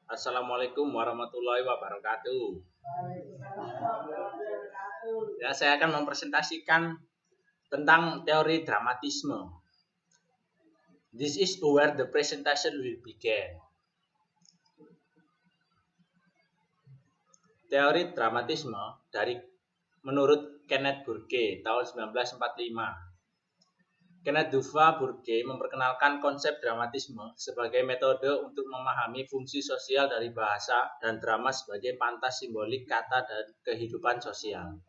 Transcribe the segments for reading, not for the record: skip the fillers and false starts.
Assalamualaikum warahmatullahi wabarakatuh. Ya, saya akan mempresentasikan tentang teori dramatisme. This is where the presentation will begin. Teori dramatisme menurut Kenneth Burke tahun 1945. Kenneth Duva Burke memperkenalkan konsep dramatisme sebagai metode untuk memahami fungsi sosial dari bahasa dan drama sebagai pantas simbolik kata dan kehidupan sosial.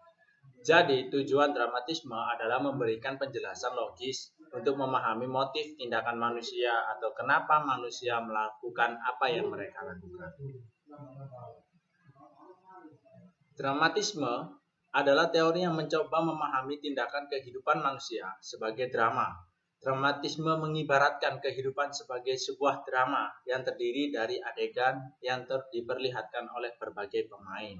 Jadi, tujuan dramatisme adalah memberikan penjelasan logis untuk memahami motif tindakan manusia atau kenapa manusia melakukan apa yang mereka lakukan. Dramatisme adalah teori yang mencoba memahami tindakan kehidupan manusia sebagai drama. Dramatisme mengibaratkan kehidupan sebagai sebuah drama yang terdiri dari adegan yang diperlihatkan oleh berbagai pemain.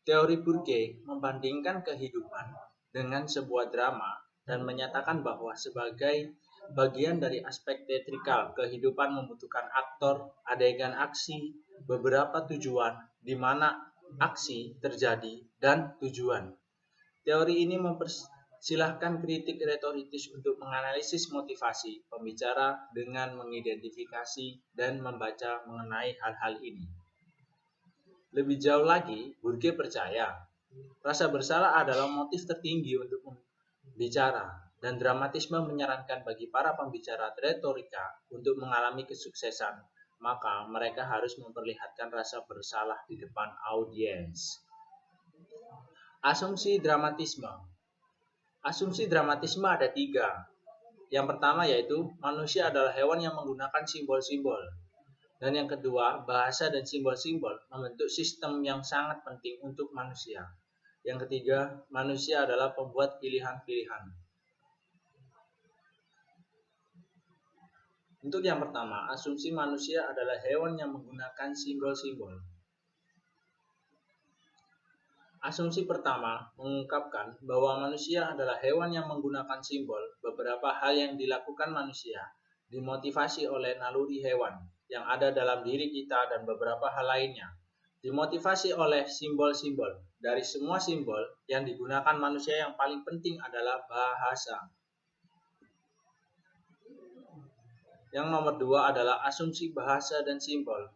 Teori Burke membandingkan kehidupan dengan sebuah drama dan menyatakan bahwa sebagai bagian dari aspek teatrikal, kehidupan membutuhkan aktor, adegan aksi, beberapa tujuan di mana aksi terjadi, dan tujuan. Teori ini mempersilahkan kritik retoritis untuk menganalisis motivasi pembicara dengan mengidentifikasi dan membaca mengenai hal-hal ini. Lebih jauh lagi, Burke percaya rasa bersalah adalah motif tertinggi untuk membicara, dan dramatisme menyarankan bagi para pembicara retorika untuk mengalami kesuksesan, maka mereka harus memperlihatkan rasa bersalah di depan audiens. Asumsi dramatisme. Asumsi dramatisme ada 3. Yang pertama yaitu manusia adalah hewan yang menggunakan simbol-simbol. Dan yang kedua, bahasa dan simbol-simbol membentuk sistem yang sangat penting untuk manusia. Yang ketiga, manusia adalah pembuat pilihan-pilihan. Untuk yang pertama, asumsi manusia adalah hewan yang menggunakan simbol-simbol. Asumsi pertama mengungkapkan bahwa manusia adalah hewan yang menggunakan simbol. Beberapa hal yang dilakukan manusia dimotivasi oleh naluri hewan yang ada dalam diri kita dan beberapa hal lainnya. Dimotivasi oleh simbol-simbol. Dari semua simbol yang digunakan manusia yang paling penting adalah bahasa. Yang nomor 2 adalah asumsi bahasa dan simbol.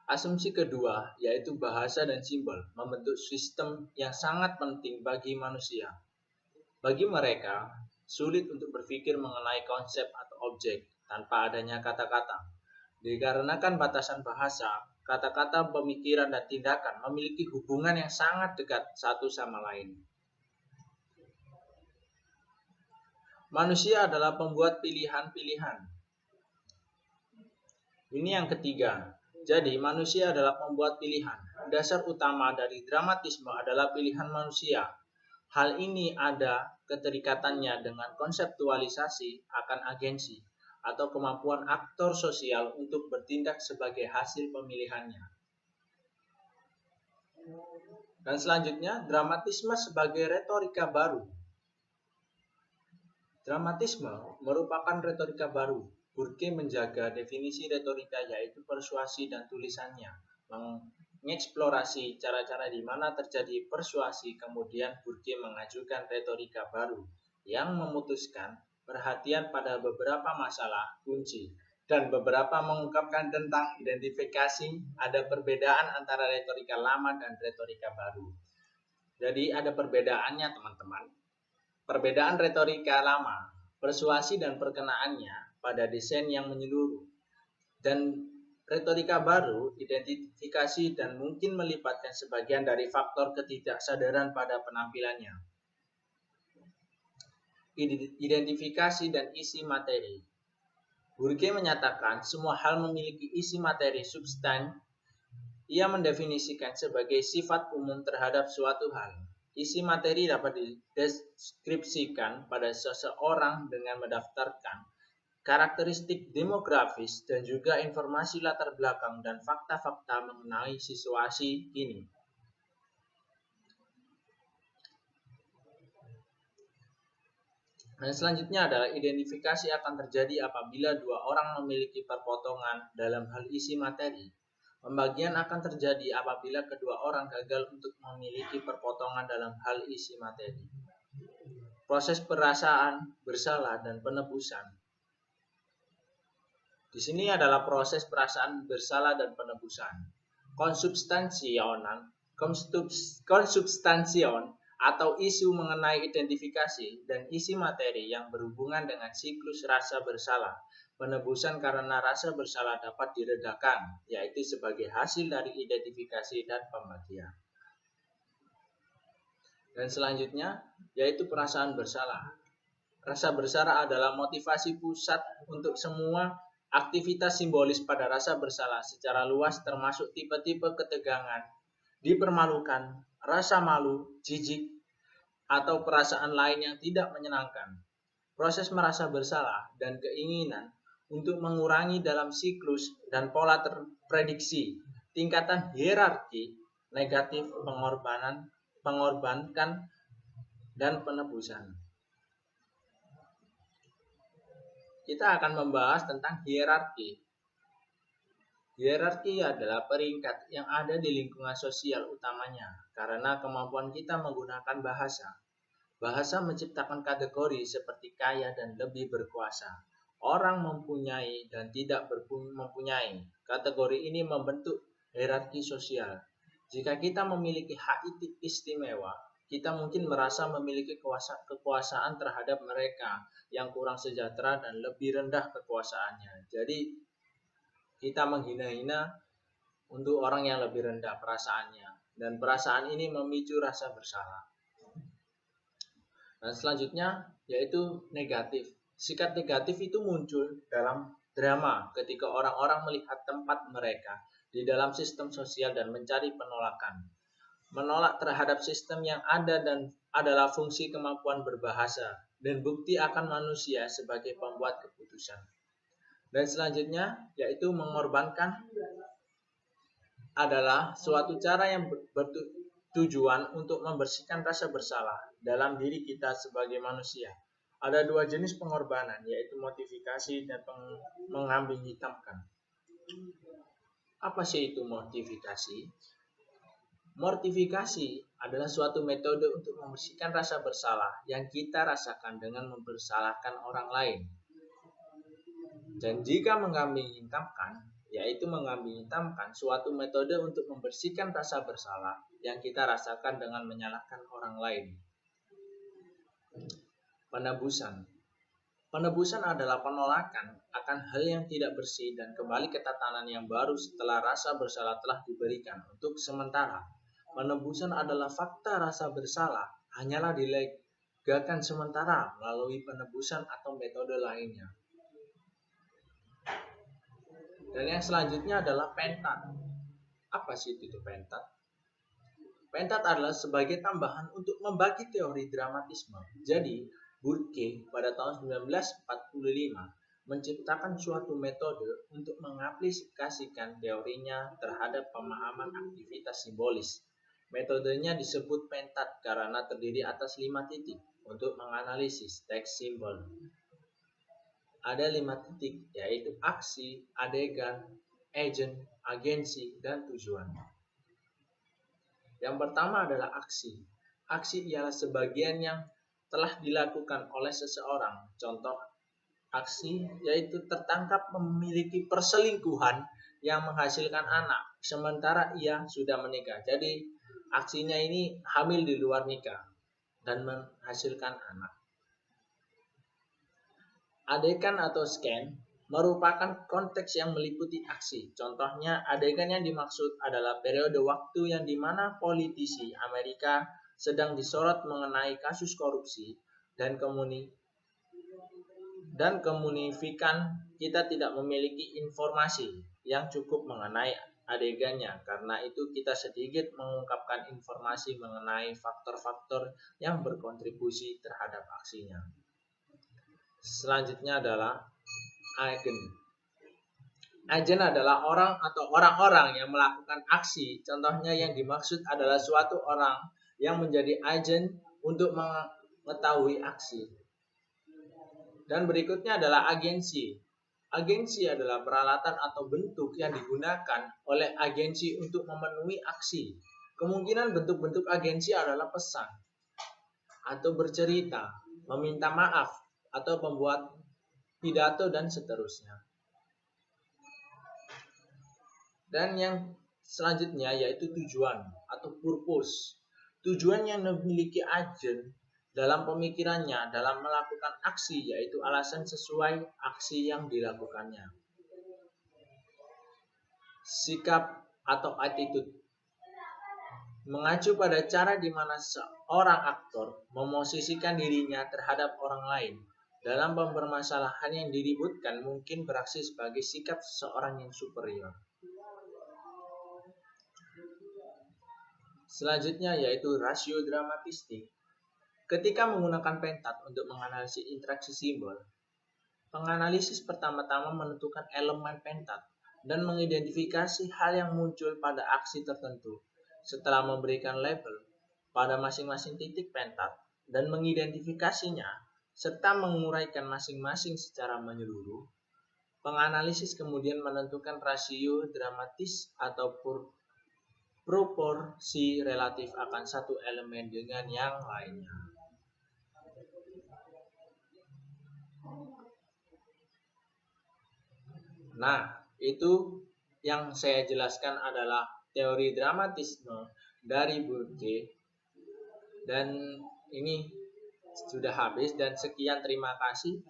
Asumsi kedua, yaitu bahasa dan simbol, membentuk sistem yang sangat penting bagi manusia. Bagi mereka, sulit untuk berpikir mengenai konsep atau objek tanpa adanya kata-kata. Dikarenakan batasan bahasa, kata-kata, pemikiran, dan tindakan memiliki hubungan yang sangat dekat satu sama lain. Manusia adalah pembuat pilihan-pilihan. Ini yang ketiga. Jadi, manusia adalah pembuat pilihan. Dasar utama dari dramatisme adalah pilihan manusia. Hal ini ada keterikatannya dengan konseptualisasi akan agensi atau kemampuan aktor sosial untuk bertindak sebagai hasil pemilihannya. Dan selanjutnya, dramatisme sebagai retorika baru. Dramatisme merupakan retorika baru. Burke menjaga definisi retorika yaitu persuasi dan tulisannya, mengeksplorasi cara-cara di mana terjadi persuasi, kemudian Burke mengajukan retorika baru yang memutuskan perhatian pada beberapa masalah kunci dan beberapa mengungkapkan tentang identifikasi. Ada perbedaan antara retorika lama dan retorika baru. Jadi ada perbedaannya teman-teman. Perbedaan retorika lama, persuasi dan perkenaannya pada desain yang menyeluruh. Dan retorika baru, identifikasi dan mungkin melibatkan sebagian dari faktor ketidaksadaran pada penampilannya. Identifikasi dan isi materi. Burke menyatakan semua hal memiliki isi materi substan. Ia mendefinisikan sebagai sifat umum terhadap suatu hal. Isi materi dapat dideskripsikan pada seseorang dengan mendaftarkan karakteristik demografis dan juga informasi latar belakang dan fakta-fakta mengenai situasi ini. Dan selanjutnya adalah identifikasi akan terjadi apabila dua orang memiliki perpotongan dalam hal isi materi. Pembagian akan terjadi apabila kedua orang gagal untuk memiliki perpotongan dalam hal isi materi. Proses perasaan bersalah dan penebusan. Di sini adalah proses perasaan bersalah dan penebusan. Konsubstansion atau isu mengenai identifikasi dan isi materi yang berhubungan dengan siklus rasa bersalah. Penebusan karena rasa bersalah dapat diredakan, yaitu sebagai hasil dari identifikasi dan pembagian. Dan selanjutnya, yaitu perasaan bersalah. Rasa bersalah adalah motivasi pusat untuk semua aktivitas simbolis pada rasa bersalah secara luas, termasuk tipe-tipe ketegangan, dipermalukan, rasa malu, jijik, atau perasaan lain yang tidak menyenangkan. Proses merasa bersalah dan keinginan untuk mengurangi dalam siklus dan pola terprediksi tingkatan hierarki negatif mengorbankan dan penebusan. Kita akan membahas tentang hierarki. Hierarki adalah peringkat yang ada di lingkungan sosial utamanya karena kemampuan kita menggunakan bahasa. Bahasa menciptakan kategori seperti kaya dan lebih berkuasa. Orang mempunyai dan tidak mempunyai. Kategori ini membentuk hierarki sosial. Jika kita memiliki hak istimewa, kita mungkin merasa memiliki kekuasaan terhadap mereka yang kurang sejahtera dan lebih rendah kekuasaannya. Jadi kita menghina-hina untuk orang yang lebih rendah perasaannya. Dan perasaan ini memicu rasa bersalah. Dan selanjutnya yaitu negatif. Sikap negatif itu muncul dalam drama ketika orang-orang melihat tempat mereka di dalam sistem sosial dan mencari penolakan. Menolak terhadap sistem yang ada dan adalah fungsi kemampuan berbahasa dan bukti akan manusia sebagai pembuat keputusan. Dan selanjutnya yaitu mengorbankan adalah suatu cara yang bertujuan untuk membersihkan rasa bersalah dalam diri kita sebagai manusia. Ada dua jenis pengorbanan, yaitu mortifikasi dan mengambing hitamkan. Apa sih itu mortifikasi? Mortifikasi adalah suatu metode untuk membersihkan rasa bersalah yang kita rasakan dengan membersalahkan orang lain. Dan jika mengambing hitamkan, yaitu mengambing hitamkan suatu metode untuk membersihkan rasa bersalah yang kita rasakan dengan menyalahkan orang lain. Penebusan. Penebusan adalah penolakan akan hal yang tidak bersih dan kembali ke tatanan yang baru setelah rasa bersalah telah diberikan untuk sementara. Penebusan adalah fakta rasa bersalah hanyalah dilegakan sementara melalui penebusan atau metode lainnya. Dan yang selanjutnya adalah pentat. Apa sih itu pentat? Pentat adalah sebagai tambahan untuk membagi teori dramatisme. Jadi, Burke pada tahun 1945 menciptakan suatu metode untuk mengaplikasikan teorinya terhadap pemahaman aktivitas simbolis. Metodenya disebut pentat karena terdiri atas 5 titik untuk menganalisis teks simbol. Ada 5 titik, yaitu aksi, adegan, agent, agensi, dan tujuan. Yang pertama adalah aksi. Aksi ialah sebagian yang telah dilakukan oleh seseorang. Contoh aksi yaitu tertangkap memiliki perselingkuhan yang menghasilkan anak, sementara ia sudah menikah. Jadi aksinya ini hamil di luar nikah dan menghasilkan anak. Adegan atau scan merupakan konteks yang meliputi aksi. Contohnya, adegan yang dimaksud adalah periode waktu yang dimana politisi Amerika sedang disorot mengenai kasus korupsi dan kemunifikan kita tidak memiliki informasi yang cukup mengenai adegannya. Karena itu kita sedikit mengungkapkan informasi mengenai faktor-faktor yang berkontribusi terhadap aksinya. Selanjutnya adalah agent. Agent adalah orang atau orang-orang yang melakukan aksi. Contohnya yang dimaksud adalah suatu orang yang menjadi agen untuk mengetahui aksi. Dan berikutnya adalah agensi. Agensi adalah peralatan atau bentuk yang digunakan oleh agensi untuk memenuhi aksi. Kemungkinan bentuk-bentuk agensi adalah pesan, atau bercerita, meminta maaf, atau membuat pidato, dan seterusnya. Dan yang selanjutnya yaitu tujuan atau purpose. Tujuan yang memiliki agen dalam pemikirannya dalam melakukan aksi, yaitu alasan sesuai aksi yang dilakukannya. Sikap atau attitude mengacu pada cara di mana seorang aktor memosisikan dirinya terhadap orang lain dalam permasalahan yang diributkan, mungkin beraksi sebagai sikap seseorang yang superior. Selanjutnya yaitu rasio dramatistik. Ketika menggunakan pentat untuk menganalisis interaksi simbol, penganalisis pertama-tama menentukan elemen pentat dan mengidentifikasi hal yang muncul pada aksi tertentu. Setelah memberikan label pada masing-masing titik pentat dan mengidentifikasinya, serta menguraikan masing-masing secara menyeluruh, penganalisis kemudian menentukan rasio dramatis atau proporsi relatif akan satu elemen dengan yang lainnya. Nah, itu yang saya jelaskan adalah teori dramatisme dari Bourdieu. Dan ini sudah habis, dan sekian, terima kasih.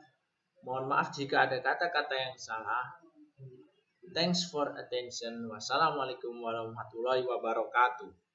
Mohon maaf jika ada kata-kata yang salah. Thanks for attention. Wassalamualaikum warahmatullahi wabarakatuh.